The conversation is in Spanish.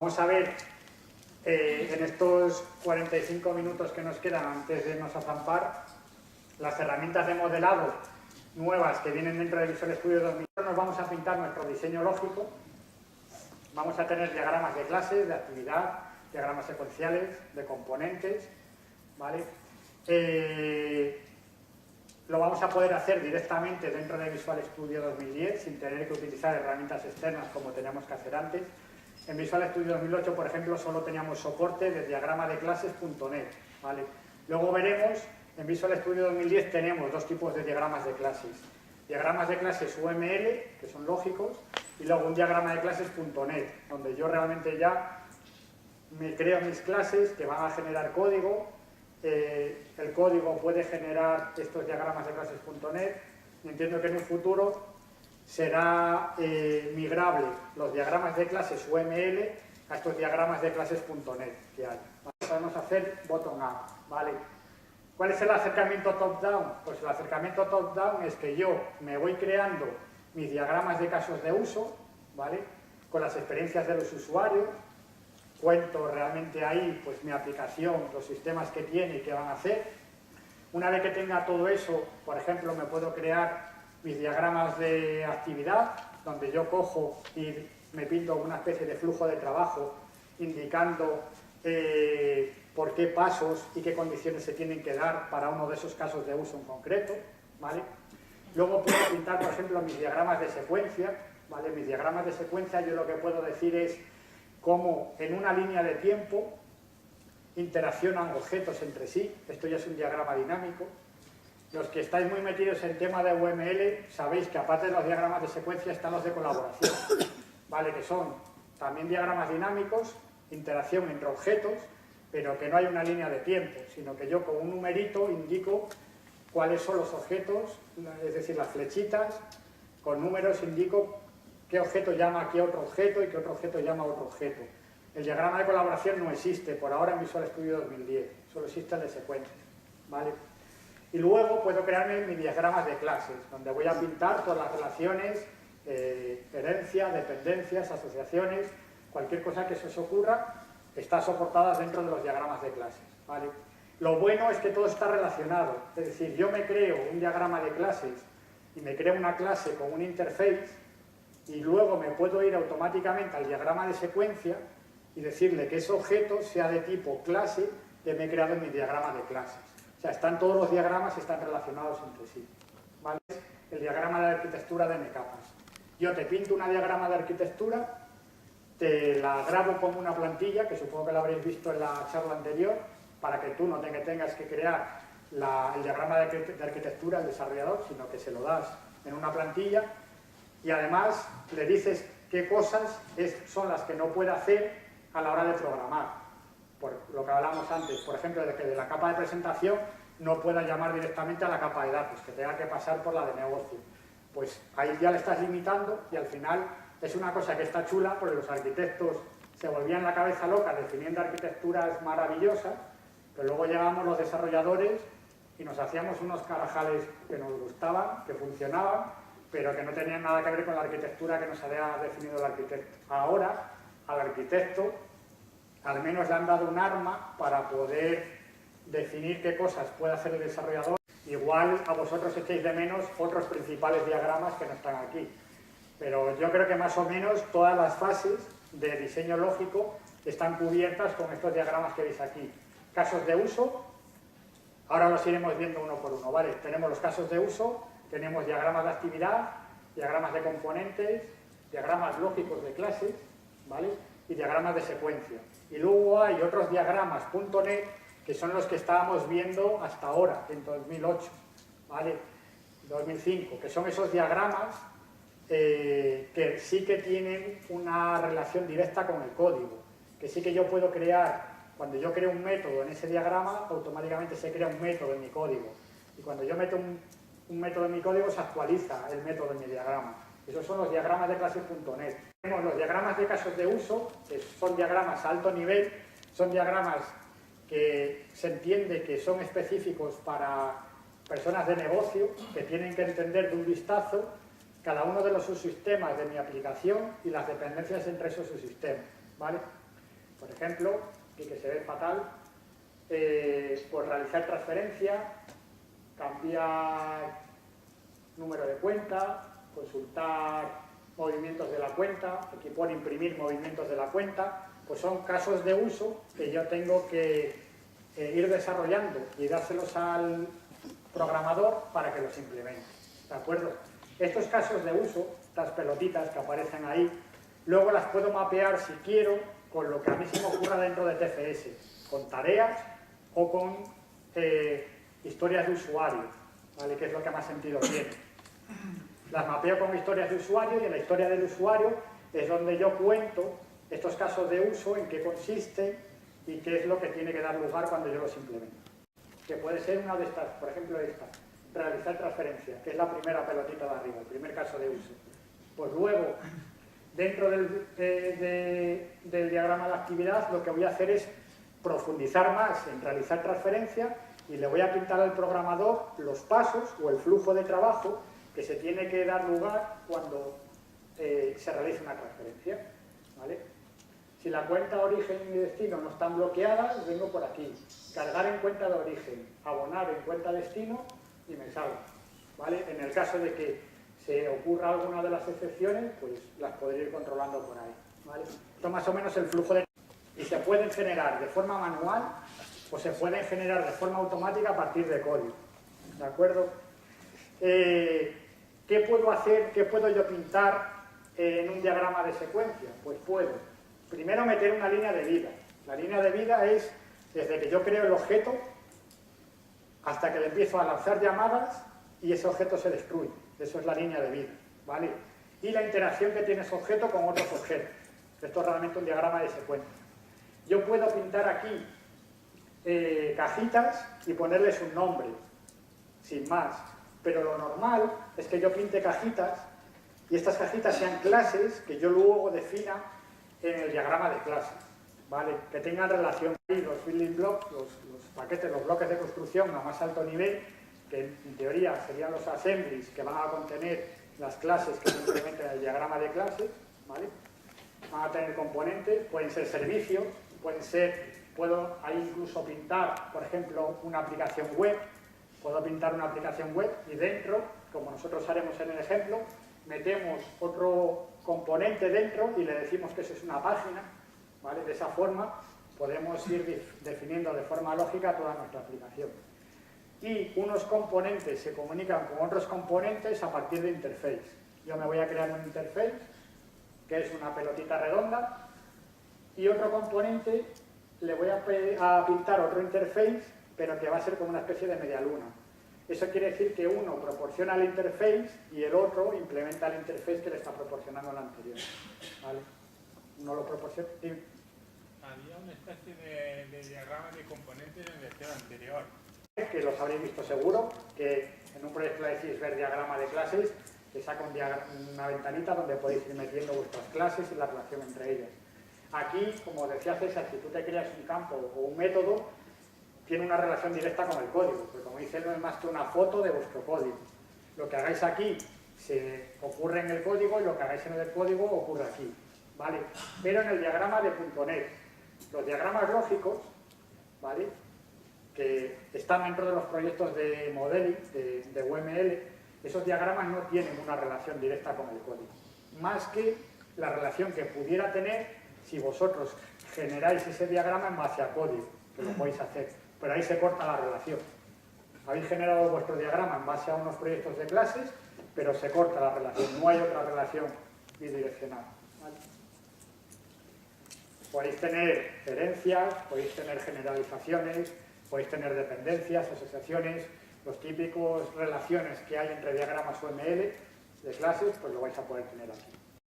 Vamos a ver en estos 45 minutos que nos quedan antes de irnos a zampar las herramientas de modelado nuevas que vienen dentro de Visual Studio 2000. Nos vamos a pintar nuestro diseño lógico. Vamos a tener diagramas de clases, de actividad, diagramas secuenciales, de componentes, ¿vale? Lo vamos a poder hacer directamente dentro de Visual Studio 2010 sin tener que utilizar herramientas externas como teníamos que hacer antes. En Visual Studio 2008, por ejemplo, solo teníamos soporte de diagrama de clases.net, ¿vale? Luego veremos, en Visual Studio 2010 tenemos dos tipos de diagramas de clases. Diagramas de clases UML, que son lógicos, y luego un diagrama de clases.net, donde yo realmente ya me creo mis clases que van a generar código. El código puede generar estos diagramas de clases.net, y entiendo que en un futuro será migrable los diagramas de clases UML a estos diagramas de clases.net que hay. Vamos a hacer bottom-up, ¿vale? ¿Cuál es el acercamiento top-down? Pues el acercamiento top-down es que yo me voy creando mis diagramas de casos de uso, ¿vale? Con las experiencias de los usuarios, cuento realmente ahí pues mi aplicación, los sistemas que tiene y qué van a hacer. Una vez que tenga todo eso, por ejemplo, me puedo crear mis diagramas de actividad, donde yo cojo y me pinto una especie de flujo de trabajo indicando por qué pasos y qué condiciones se tienen que dar para uno de esos casos de uso en concreto, ¿vale? Luego puedo pintar, por ejemplo, mis diagramas de secuencia, ¿vale? Mis diagramas de secuencia, yo lo que puedo decir es cómo en una línea de tiempo interaccionan objetos entre sí. Esto ya es un diagrama dinámico. Los que estáis muy metidos en tema de UML sabéis que aparte de los diagramas de secuencia están los de colaboración, ¿vale? Que son también diagramas dinámicos, interacción entre objetos, pero que no hay una línea de tiempo, sino que yo con un numerito indico cuáles son los objetos, es decir, las flechitas, con números indico qué objeto llama a qué otro objeto y qué otro objeto llama a otro objeto. El diagrama de colaboración no existe por ahora en Visual Studio 2010, solo existe el de secuencia, ¿vale? Y luego puedo crearme mis diagramas de clases, donde voy a pintar todas las relaciones, herencia, dependencias, asociaciones, cualquier cosa que se os ocurra, está soportada dentro de los diagramas de clases, ¿vale? Lo bueno es que todo está relacionado, es decir, yo me creo un diagrama de clases y me creo una clase con un interface y luego me puedo ir automáticamente al diagrama de secuencia y decirle que ese objeto sea de tipo clase que me he creado en mi diagrama de clases. O sea, todos los diagramas están relacionados entre sí, ¿vale? El diagrama de arquitectura de M-capas. Yo te pinto una diagrama de arquitectura, te la grabo como una plantilla, que supongo que la habréis visto en la charla anterior, para que tú no tengas que crear el diagrama de arquitectura al desarrollador, sino que se lo das en una plantilla y además le dices qué cosas son las que no puede hacer a la hora de programar. Por lo que hablamos antes, por ejemplo, de que de la capa de presentación no pueda llamar directamente a la capa de datos, que tenga que pasar por la de negocio. Pues ahí ya le estás limitando y al final es una cosa que está chula porque los arquitectos se volvían la cabeza loca definiendo arquitecturas maravillosas, pero luego llegamos los desarrolladores y nos hacíamos unos carajales que nos gustaban, que funcionaban, pero que no tenían nada que ver con la arquitectura que nos había definido el arquitecto. Ahora, al arquitecto al menos le han dado un arma para poder definir qué cosas puede hacer el desarrollador. Igual a vosotros echéis de menos otros principales diagramas que no están aquí. Pero yo creo que más o menos todas las fases de diseño lógico están cubiertas con estos diagramas que veis aquí. Casos de uso, ahora los iremos viendo uno por uno, ¿vale? Tenemos los casos de uso, tenemos diagramas de actividad, diagramas de componentes, diagramas lógicos de clases, ¿vale? Y diagramas de secuencia. Y luego hay otros diagramas .NET que son los que estábamos viendo hasta ahora, en 2008, ¿vale? 2005, que son esos diagramas que sí que tienen una relación directa con el código, que sí que yo puedo crear, cuando yo creo un método en ese diagrama, automáticamente se crea un método en mi código. Y cuando yo meto un método en mi código, se actualiza el método en mi diagrama. Esos son los diagramas de clases.net. Tenemos los diagramas de casos de uso, que son diagramas a alto nivel, son diagramas que se entiende que son específicos para personas de negocio, que tienen que entender de un vistazo cada uno de los subsistemas de mi aplicación y las dependencias entre esos subsistemas, ¿vale? Por ejemplo, y que se ve fatal, pues realizar transferencia, cambiar número de cuenta, consultar movimientos de la cuenta, aquí pone imprimir movimientos de la cuenta, pues son casos de uso que yo tengo que ir desarrollando y dárselos al programador para que los implemente, ¿de acuerdo? Estos casos de uso, estas pelotitas que aparecen ahí, luego las puedo mapear si quiero con lo que a mí se me ocurra dentro de TFS, con tareas o con historias de usuario, ¿vale? Que es lo que más sentido tiene. Las mapeo con historias de usuario y en la historia del usuario es donde yo cuento estos casos de uso, en qué consisten y qué es lo que tiene que dar lugar cuando yo los implemento. Que puede ser una de estas, por ejemplo esta, realizar transferencia, que es la primera pelotita de arriba, el primer caso de uso. Pues luego, dentro del diagrama de actividad, lo que voy a hacer es profundizar más en realizar transferencia y le voy a pintar al programador los pasos o el flujo de trabajo que se tiene que dar lugar cuando se realiza una transferencia, ¿vale? Si la cuenta origen y destino no están bloqueadas, vengo por aquí. Cargar en cuenta de origen, abonar en cuenta destino y me salgo, ¿vale? En el caso de que se ocurra alguna de las excepciones, pues las podré ir controlando por ahí, ¿vale? Esto más o menos el flujo de... Y se pueden generar de forma manual o se pueden generar de forma automática a partir de código, ¿de acuerdo? ¿Qué puedo hacer? ¿Qué puedo yo pintar en un diagrama de secuencia? Pues puedo primero meter una línea de vida. La línea de vida es desde que yo creo el objeto hasta que le empiezo a lanzar llamadas y ese objeto se destruye. Eso es la línea de vida, ¿vale? Y la interacción que tiene ese objeto con otros objetos. Esto es realmente un diagrama de secuencia. Yo puedo pintar aquí cajitas y ponerles un nombre, sin más. Pero lo normal es que yo pinte cajitas y estas cajitas sean clases que yo luego defina en el diagrama de clases, ¿vale? Que tengan relación ahí los building blocks, los paquetes, los bloques de construcción a más alto nivel, que en teoría serían los assemblies que van a contener las clases que se implementan en el diagrama de clases, ¿vale? Van a tener componentes, pueden ser servicios, puedo ahí incluso pintar, por ejemplo, una aplicación web. Puedo pintar una aplicación web y dentro, como nosotros haremos en el ejemplo, metemos otro componente dentro y le decimos que eso es una página, ¿vale? De esa forma podemos ir definiendo de forma lógica toda nuestra aplicación. Y unos componentes se comunican con otros componentes a partir de interface. Yo me voy a crear un interface, que es una pelotita redonda, y otro componente le voy a pintar otro interface, pero que va a ser como una especie de media luna. Eso quiere decir que uno proporciona el interface y el otro implementa el interface que le está proporcionando el anterior, ¿vale? Uno lo proporciona... Había una especie de diagrama de componentes en el lección anterior. Que los habréis visto seguro, que en un proyecto le decís ver diagrama de clases, que saca una ventanita donde podéis ir metiendo vuestras clases y la relación entre ellas. Aquí, como decía César, si tú te creas un campo o un método, tiene una relación directa con el código, porque como dice, no es más que una foto de vuestro código. Lo que hagáis aquí se ocurre en el código y lo que hagáis en el código ocurre aquí, ¿vale? Pero en el diagrama de .NET, los diagramas lógicos, ¿vale?, que están dentro de los proyectos de modeling, de UML, esos diagramas no tienen una relación directa con el código, más que la relación que pudiera tener si vosotros generáis ese diagrama en base a código, que lo podéis hacer, pero ahí se corta la relación. Habéis generado vuestro diagrama en base a unos proyectos de clases, pero se corta la relación, no hay otra relación bidireccional, ¿vale? Podéis tener herencias, podéis tener generalizaciones, podéis tener dependencias, asociaciones, los típicos relaciones que hay entre diagramas UML de clases, pues lo vais a poder tener aquí.